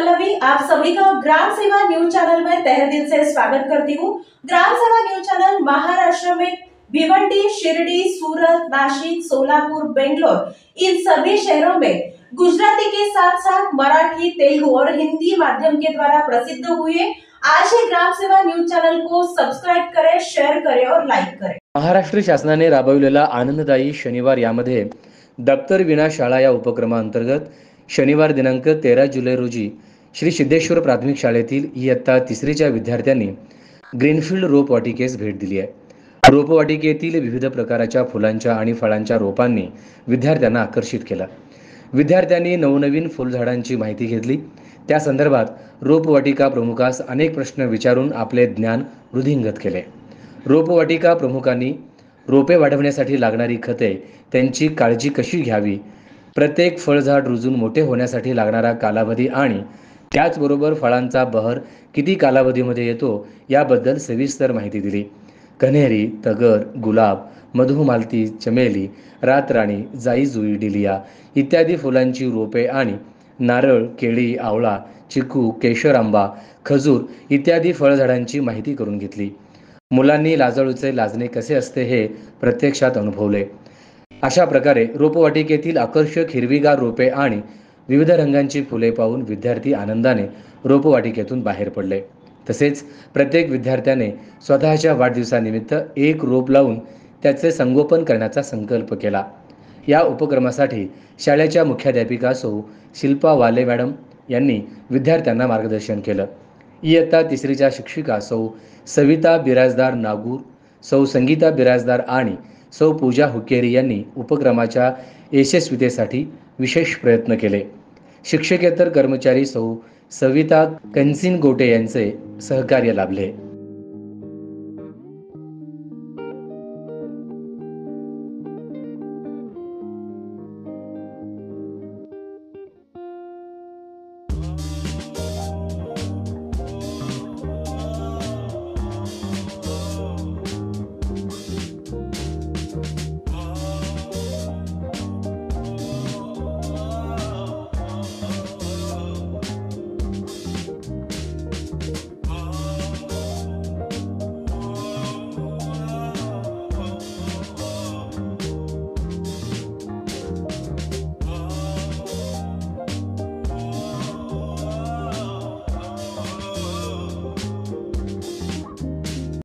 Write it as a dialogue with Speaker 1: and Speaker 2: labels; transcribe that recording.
Speaker 1: पल्लवी, आप सभी का ग्राम सेवा न्यूज चैनल में तहे दिल से स्वागत करती हूँ। ग्राम सेवा न्यूज चैनल महाराष्ट्र में भिवंडी, शिरडी, सूरत, नासिक, सोलापुर, बेंगलोर इन सभी शहरों में गुजराती के साथ साथ मराठी, तेलुगु और हिंदी माध्यम के द्वारा प्रसिद्ध हुए। आज ही ग्राम सेवा न्यूज चैनल को सब्सक्राइब करें, शेयर करें और लाइक करें।
Speaker 2: महाराष्ट्र शासनाने राबविलेला आनंददायी शनिवार यामध्ये दप्तर विना शाळा या उपक्रमाअंतर्गत शनिवार दिनांक 13 जुलै रोजी श्री सिद्धेश्वर प्राथमिक शाळेतील इयत्ता 3च्या विद्यार्थ्यांनी ग्रीनफील्ड रोपवाटिकेस भेट दिली आहे। रोपवाटिकेतील विविध प्रकारच्या फुलांच्या आणि फळांच्या रोपांनी विद्यार्थ्यांना आकर्षित केलं। विद्यार्थ्यांनी नवनवीन फुलझाडांची माहिती घेतली। त्या संदर्भात रोपवाटिका प्रमुखास अनेक प्रश्न विचारून आपले ज्ञान वृद्धिंगत केले। रोपवाटिका प्रमुखांनी रोपे वाढवण्यासाठी लागणारी खते, त्यांची काळजी कशी घ्यावी, प्रत्येक फळझाड रुजून मोठे होण्यासाठी लागणारा कालावधी आणि त्याचबरोबर फळांचा बहर किती कालावधीमध्ये येतो याबद्दल सविस्तर माहिती दिली। कन्हेरी, तगर, गुलाब, मधुमालती, चमेली, रातराणी, जाईजुई, डिलिया इत्यादी फुलांची रोपे आणि नारळ, केळी, आवळा, चिकू, केशर आंबा, खजूर इत्यादी फळझाडांची माहिती करून घेतली। मुलांनी लाजाळूचे लाजणे कसे असते हे प्रत्यक्षात अनुभवले। अशा प्रकारे रोपवाटिकेतील आकर्षक हिरवीगार रोपे आणि विविध रंगांची फुले पाहून विद्यार्थी आनंदाने रोपवाटिकेतून बाहेर पडले। तसेच प्रत्येक विद्यार्थ्याने स्वतःच्या वाढदिवसानिमित्त एक रोप लावून त्याचे संगोपन करण्याचा संकल्प केला। या उपक्रमासाठी शाळेच्या मुख्याध्यापिका सौ शिल्पा वाले मॅडम यांनी विद्यार्थ्यांना मार्गदर्शन केलं। इयत्ता 3च्या शिक्षिका सौ सविता बिराजदार नागूर, सौ संगीता बिराजदार आणि सौ पूजा हुकेरी यांनी उपक्रमाच्या यशस्वीतेसाठी विशेष प्रयत्न केले। शिक्षकेतर कर्मचारी सौ सविता कन्सिन गोटे यांचे सहकार्य लाभले।